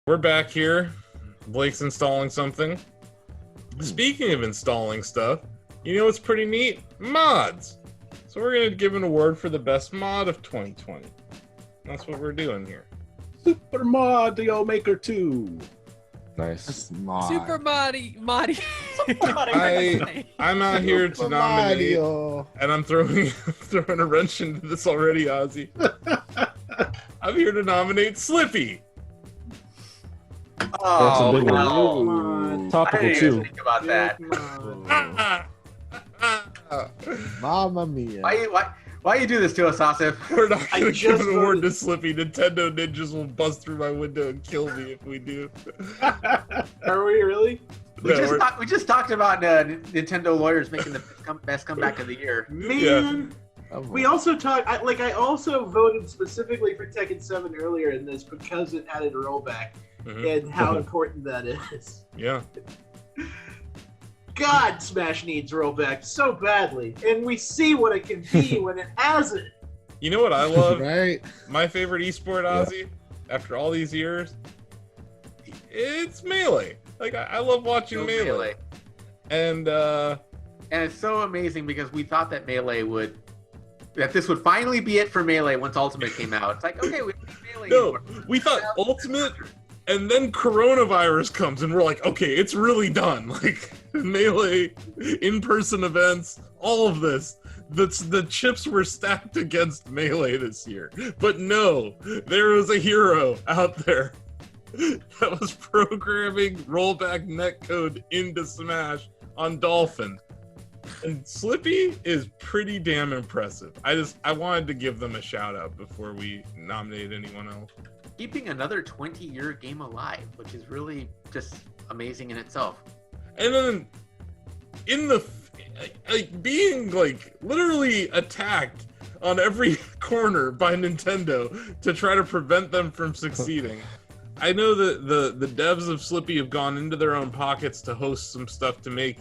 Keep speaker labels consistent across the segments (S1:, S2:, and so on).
S1: We're back here. Blake's installing something. Speaking of installing stuff, you know what's pretty neat? Mods. So we're going to give an award for the best mod of 2020. That's what we're doing here.
S2: Super Mario Maker 2.
S3: Nice.
S4: Super Mario.
S1: I'm out here to nominate, and I'm throwing a wrench into this already, Ozzy. I'm here to nominate Slippy.
S3: Oh,
S2: That's a big
S3: one. Topical
S5: I didn't
S3: too.
S5: even think about that.
S3: Mamma mia.
S5: Why you do this to us, Asif?
S1: We're not going to give an award to Slippy. Nintendo ninjas will bust through my window and kill me if we do.
S6: Are we really?
S5: We just talked about Nintendo lawyers making the best comeback of the year.
S6: Man, we also talked. I also voted specifically for Tekken 7 earlier in this because it added rollback and how important that is.
S1: Yeah.
S6: God, Smash needs rollback so badly, and we see what it can be when it has it.
S1: You know what I love?
S3: Right.
S1: My favorite esport, Ozzy, after all these years, it's Melee. Like, I love watching Melee. And
S5: it's so amazing because we thought that this would finally be it for Melee once Ultimate came out. It's like, okay, we don't need Melee anymore.
S1: we thought Ultimate, and then coronavirus comes, and we're like, okay, it's really done. Like, Melee, in-person events, all of this. The chips were stacked against Melee this year. But no, there was a hero out there that was programming rollback netcode into Smash on Dolphin. And Slippy is pretty damn impressive. I wanted to give them a shout out before we nominate anyone else.
S5: Keeping another 20-year game alive, which is really just amazing in itself.
S1: And then being literally attacked on every corner by Nintendo to try to prevent them from succeeding. I know that the devs of Slippy have gone into their own pockets to host some stuff to make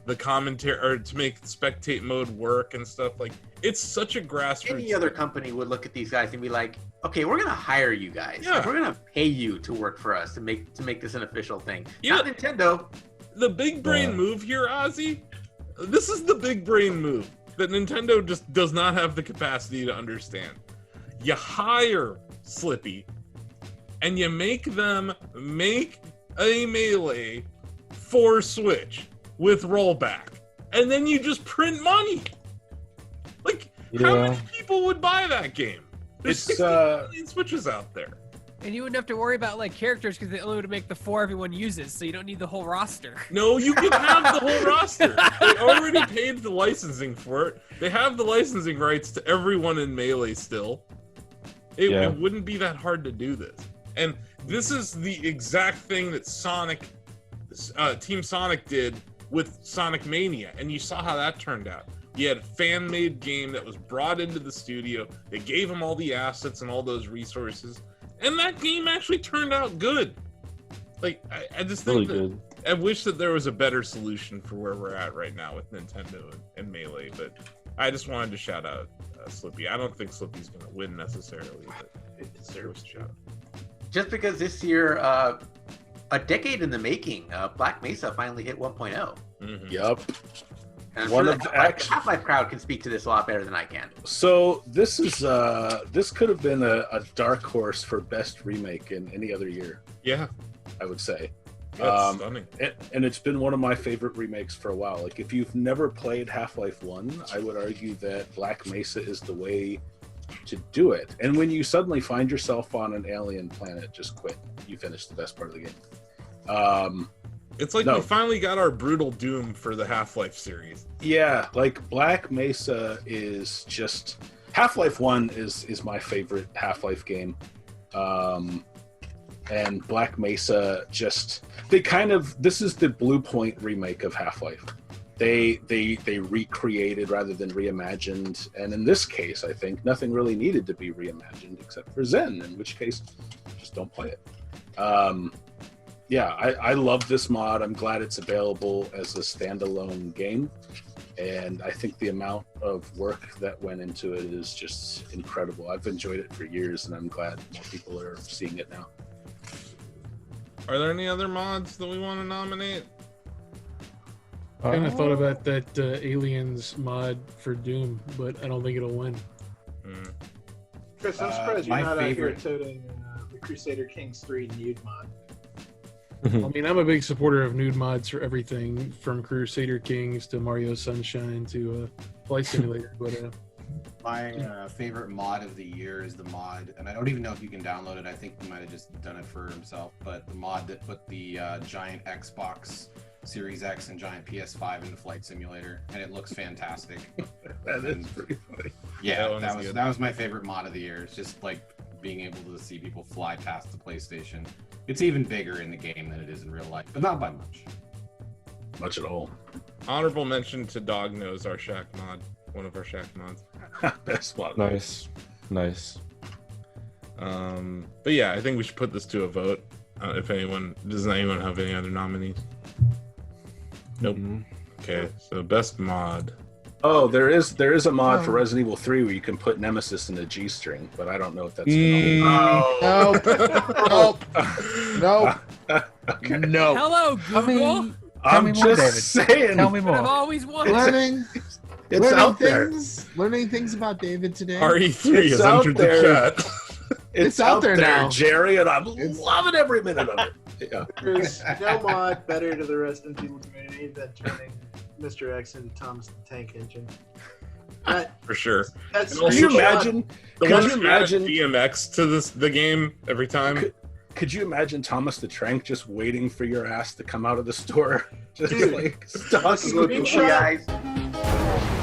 S1: the commentary or to make spectate mode work and stuff. Like, it's such a grassroots.
S5: Any other company would look at these guys and be like, okay, we're gonna hire you guys.
S1: Yeah.
S5: Like, we're gonna pay you to work for us to make this an official thing.
S1: Yeah.
S5: Not Nintendo.
S1: The big brain move here, Ozzy. This is the big brain move that Nintendo just does not have the capacity to understand. You hire Slippy, and you make them make a Melee for Switch with rollback, and then you just print money. Like, how many people would buy that game? There's 60 million Switches out there.
S4: And you wouldn't have to worry about characters because they only would make the 4 everyone uses, so you don't need the whole roster.
S1: No, you can have the whole roster. They already paid the licensing for it. They have the licensing rights to everyone in Melee still. It wouldn't be that hard to do this. And this is the exact thing that Team Sonic did with Sonic Mania, and you saw how that turned out. You had a fan-made game that was brought into the studio. They gave them all the assets and all those resources. And that game actually turned out good. Like, I just think I wish that there was a better solution for where we're at right now with Nintendo and Melee, but I just wanted to shout out Slippy. I don't think Slippy's going to win necessarily, but it deserves a shout out.
S5: Just because this year, a decade in the making, Black Mesa finally hit 1.0.
S1: Mm-hmm.
S2: Yup.
S5: And the Half-Life crowd can speak to this a lot better than I can.
S2: So this could have been a dark horse for best remake in any other year.
S1: Yeah,
S2: I would say.
S1: That's stunning.
S2: And it's been one of my favorite remakes for a while. Like, if you've never played Half-Life 1, I would argue that Black Mesa is the way to do it. And when you suddenly find yourself on an alien planet, just quit. You finish the best part of the game.
S1: It's like we finally got our brutal doom for the Half-Life series.
S2: Yeah, like Black Mesa is just... Half-Life 1 is my favorite Half-Life game. And Black Mesa just... This is the Blue Point remake of Half-Life. They recreated rather than reimagined. And in this case, I think nothing really needed to be reimagined except for Zen, in which case, just don't play it. Yeah, I love this mod. I'm glad it's available as a standalone game. And I think the amount of work that went into it is just incredible. I've enjoyed it for years, and I'm glad more people are seeing it now.
S1: Are there any other mods that we want to nominate?
S7: I kind of thought about that Aliens mod for Doom, but I don't think it'll win.
S6: Chris, I'm surprised you're
S8: my
S6: not
S8: favorite-
S6: out here toting the Crusader Kings 3 nude mod.
S7: I mean, I'm a big supporter of nude mods for everything from Crusader Kings to Mario Sunshine to Flight Simulator. But
S8: My favorite mod of the year is the mod, and I don't even know if you can download it. I think he might have just done it for himself, but the mod that put the giant Xbox Series X and giant PS5 into Flight Simulator, and it looks fantastic.
S2: That is pretty funny.
S8: Yeah,
S1: That
S8: that
S1: one's
S8: was
S1: good.
S8: that was my favorite mod of the year. It's just like being able to see people fly past the PlayStation. It's even bigger in the game than it is in real life, but not by much.
S2: Much at all.
S1: Honorable mention to Dog Nose, our Shack mod. One of our Shack mods.
S2: Best one.
S3: Nice.
S1: But yeah, I think we should put this to a vote. If anyone does anyone have any other nominees? Nope. Okay, so best mod.
S2: Oh, there is a mod for Resident Evil 3 where you can put Nemesis in a G-string, but I don't know if that's
S3: Nope.
S2: Okay.
S3: No.
S4: Hello, Google.
S2: I'm
S3: me more,
S2: just
S3: David.
S2: saying.
S3: Tell me
S4: I've
S3: more.
S4: always wanted.
S3: Learning
S2: It's out there.
S3: Learning things about David today.
S1: RE3
S2: It's
S1: has
S2: out
S1: entered
S2: there.
S1: the chat.
S2: It's
S3: out there now.
S2: Jerry, and I'm loving every minute of it. Yeah.
S6: There's no mod better to the Resident Evil community than turning Mr. X into Thomas the Tank Engine.
S1: For sure.
S6: That's
S2: Can you imagine?
S1: The
S2: Could
S1: one
S2: you
S1: that
S2: imagine?
S1: DMX to the game every time.
S2: Could you imagine Thomas the Trank just waiting for your ass to come out of the store, just
S6: Dude,
S2: like stalking
S6: look
S2: you?
S6: at you guys.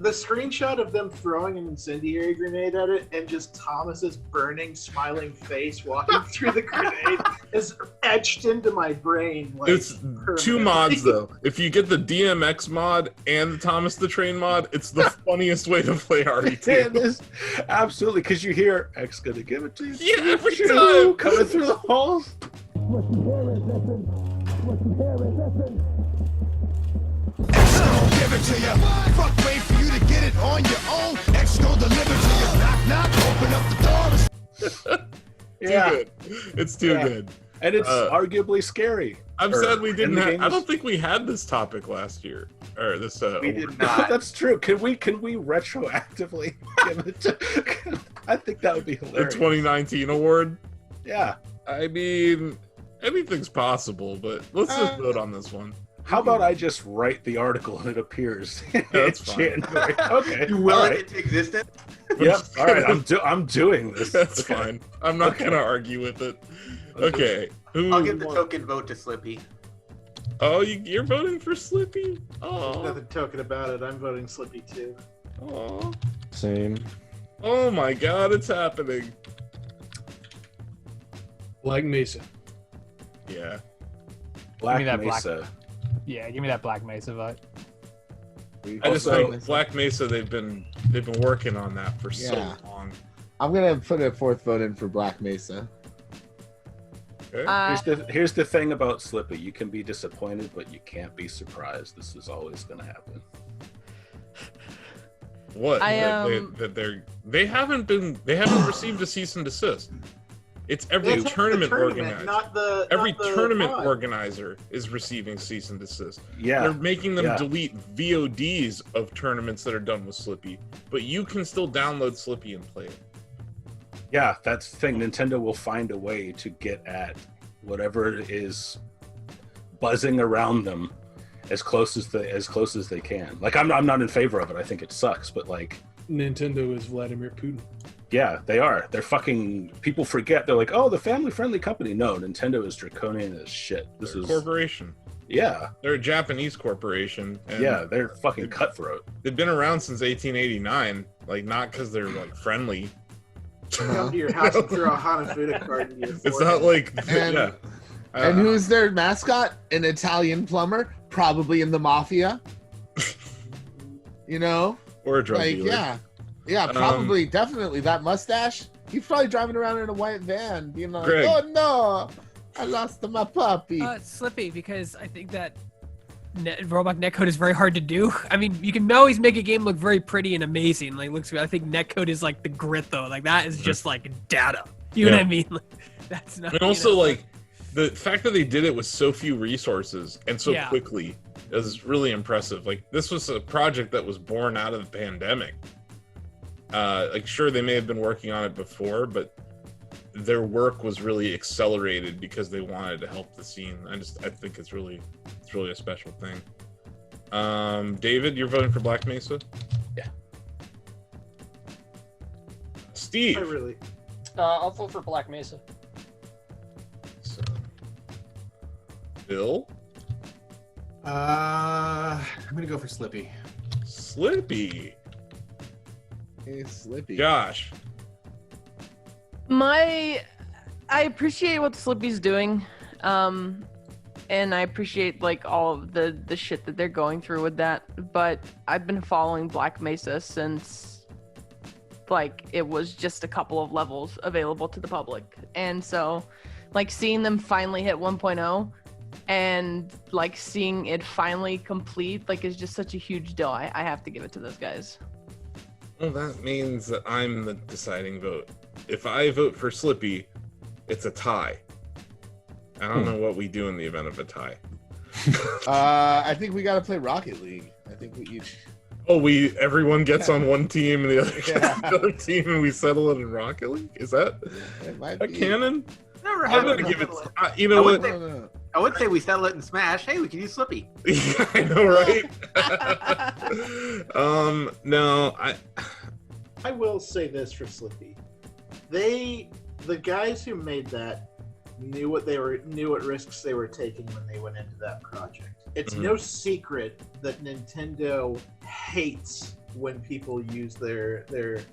S6: The screenshot of them throwing an incendiary grenade at it and just Thomas's burning, smiling face walking through the grenade is etched into my brain. Like,
S1: It's two
S6: permanently.
S1: mods though. If you get the DMX mod and the Thomas the Train mod, it's the funniest way to play
S2: It
S1: RE2.
S2: is absolutely because you hear X gonna give it to you.
S1: Yeah, every
S2: Choo,
S1: time.
S2: coming through the halls.
S9: Give it to you. Fuck, wait for you to get it on your own. X gon' deliver to you. Knock, knock, open up the door.
S2: Yeah,
S1: Too good. It's too
S2: Yeah.
S1: good.
S2: and it's arguably scary.
S1: I'm
S2: Or
S1: sad we didn't
S2: in the
S1: have. I
S2: games.
S1: don't think we had this topic last year or this.
S5: We
S1: award.
S5: did not.
S2: That's true. Can we retroactively give it to? I think that would be
S1: The
S2: hilarious.
S1: 2019 award.
S2: Yeah.
S1: I mean, anything's possible, but let's just vote on this one.
S2: How about I just write the article and it appears in
S1: that's fine.
S2: January? Okay.
S5: You will
S2: all
S5: it
S2: right.
S5: into existence?
S2: Yep. All right. I'm doing this.
S1: That's
S2: Okay.
S1: fine. I'm not
S2: Okay.
S1: gonna argue with it. Okay. Who?
S5: I'll give the token vote to Slippy.
S1: Oh, you're voting for Slippy?
S6: There's
S1: Oh.
S6: nothing token about it. I'm voting Slippy too.
S1: Oh.
S3: Same.
S1: Oh my God! It's happening.
S7: Black Mesa.
S1: Yeah.
S2: Black
S10: Give me that
S2: Mesa.
S10: Yeah, give me that Black Mesa vote.
S1: I just
S2: Also,
S1: think Black Mesa. They've been working on that for so
S3: Yeah.
S1: long.
S3: I'm gonna put a fourth vote in for Black Mesa.
S1: Okay.
S2: here's the thing about Slippy. You can be disappointed, but you can't be surprised. This is always going to happen.
S1: What?
S11: I,
S1: They haven't received a cease and desist. It's every
S6: That's
S1: tournament
S6: the
S1: organizer.
S6: not the
S1: Every
S6: not the
S1: tournament
S6: mod.
S1: organizer is receiving cease and desist.
S2: Yeah.
S1: They're making them
S2: Yeah.
S1: delete VODs of tournaments that are done with Slippy, but you can still download Slippy and play it.
S2: Yeah, that's the thing. Nintendo will find a way to get at whatever is buzzing around them as close as they can. Like I'm not in favor of it. I think it sucks, but like
S7: Nintendo is Vladimir Putin.
S2: yeah, they are. They're fucking people forget. They're like, "Oh, the family-friendly company." No, Nintendo is draconian as shit. This
S1: They're a
S2: is
S1: corporation.
S2: yeah.
S1: They're a Japanese corporation. And
S2: Yeah, they're fucking cutthroat.
S1: they've been around since 1889. Like not because they're like friendly.
S6: come to your house and throw a Hanafuda card into your forehead.
S1: It's not like
S3: And-
S1: yeah.
S3: And who's their mascot? An Italian plumber, probably in the mafia. You know,
S1: or a drug
S3: like
S1: dealer.
S3: yeah, probably, definitely that mustache. He's probably driving around in a white van, being like,
S1: Greg.
S3: "Oh no, I lost my puppy."
S4: Slippy, because I think that robot netcode is very hard to do. I mean, you can always make a game look very pretty and amazing. Like, looks. I think netcode is like the grit, though. Like that is just like data. You know what I mean? Like, that's not.
S1: And also, like, the fact that they did it with so few resources and so quickly is really impressive. Like, this was a project that was born out of the pandemic. Like, sure, they may have been working on it before, but their work was really accelerated because they wanted to help the scene. I think it's really a special thing. David, you're voting for Black Mesa?
S2: Yeah.
S1: Steve?
S6: I really.
S10: I'll vote for Black Mesa.
S1: So, Bill?
S8: I'm gonna go for Slippy.
S1: Slippy.
S3: Hey, Slippy.
S1: Josh?
S11: I appreciate what Slippy's doing, and I appreciate like all of the shit that they're going through with that. But I've been following Black Mesa since like it was just a couple of levels available to the public, and so like seeing them finally hit 1.0 and like seeing it finally complete like is just such a huge deal. I have to give it to those guys.
S1: Well, that means that I'm the deciding vote. If I vote for Slippy, it's a tie. I don't know what we do in the event of a tie.
S3: I think we got to play Rocket League. I think we each.
S1: Oh, everyone gets on one team and the other gets on the other team, and we settle it in Rocket League. Is that a canon?
S5: Never
S1: I'm
S5: happened.
S1: gonna give it. You know what?
S5: I would say we settle it in Smash. Hey, we can use Slippy.
S1: Yeah, I know, right? No,
S6: I will say this for Slippy. The guys who made that knew what risks they were taking when they went into that project. It's no secret that Nintendo hates when people use their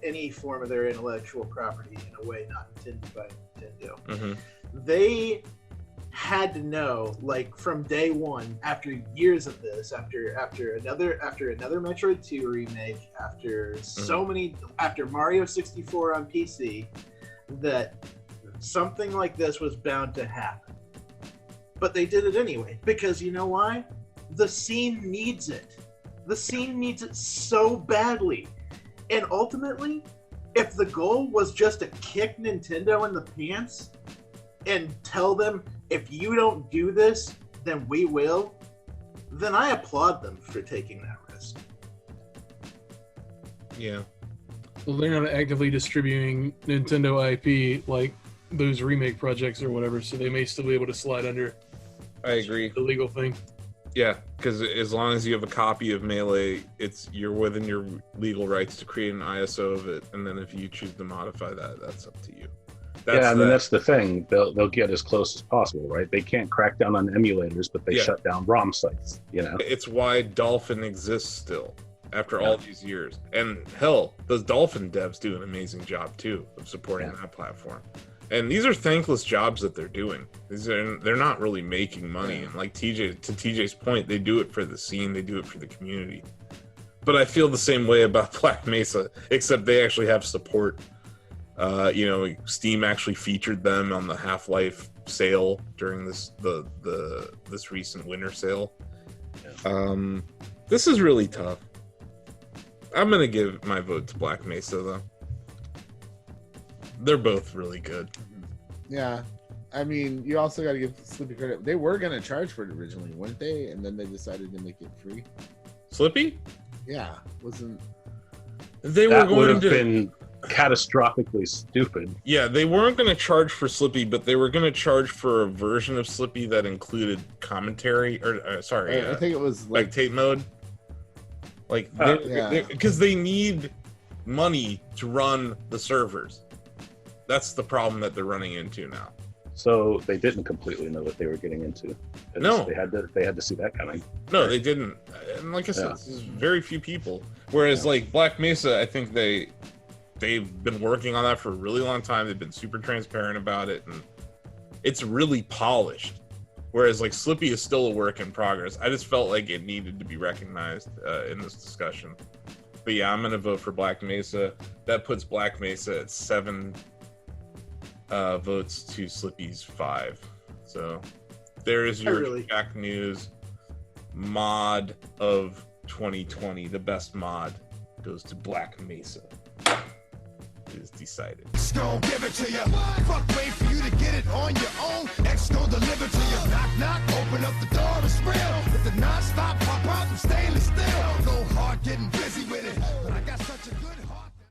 S6: any form of their intellectual property in a way not intended by Nintendo. They had to know, like from day one, after years of this, after another Metroid 2 remake, after after Mario 64 on PC, that something like this was bound to happen. But they did it anyway, because you know why? The scene needs it. The scene needs it so badly. And ultimately, if the goal was just to kick Nintendo in the pants and tell them, if you don't do this, then we will, then I applaud them for taking that risk.
S1: Yeah.
S7: Well, they're not actively distributing Nintendo IP like those remake projects or whatever, so they may still be able to slide under.
S1: I agree.
S7: The legal thing.
S1: Yeah, because as long as you have a copy of Melee, you're within your legal rights to create an ISO of it, and then if you choose to modify that, that's up to you.
S2: That's the thing. They'll get as close as possible, right? They can't crack down on emulators, but they shut down ROM sites. You know,
S1: it's why Dolphin exists still after all these years. And hell, those Dolphin devs do an amazing job too of supporting that platform. And these are thankless jobs that they're doing. They're not really making money. And like TJ's point, they do it for the scene, they do it for the community. But I feel the same way about Black Mesa, except they actually have support. Steam actually featured them on the Half-Life sale during this recent winter sale. This is really tough. I'm gonna give my vote to Black Mesa though. They're both really good.
S3: Yeah, I mean, you also got to give Slippy credit. They were gonna charge for it originally, weren't they? And then they decided to make it free.
S1: Slippy?
S3: Yeah, wasn't.
S1: They
S2: that
S1: were
S2: would
S1: going
S2: have
S1: to
S2: been catastrophically stupid.
S1: Yeah, they weren't going to charge for Slippy, but they were going to charge for a version of Slippy that included commentary, or I
S3: think it was
S1: like tape mode. Like, because they need money to run the servers. That's the problem that they're running into now.
S2: So they didn't completely know what they were getting into.
S1: No,
S2: they had to see that coming.
S1: No, they didn't. And like I said, this is very few people. Whereas like Black Mesa, I think they they've been working on that for a really long time. They've been super transparent about it, and it's really polished. Whereas like Slippy is still a work in progress. I just felt like it needed to be recognized in this discussion. But yeah, I'm gonna vote for Black Mesa. That puts Black Mesa at 7 votes to Slippy's 5. So there is your Shacknews mod of 2020. The best mod goes to Black Mesa. It is decided.
S9: Just gonna give it to you. Fuck, wait for you to get it on your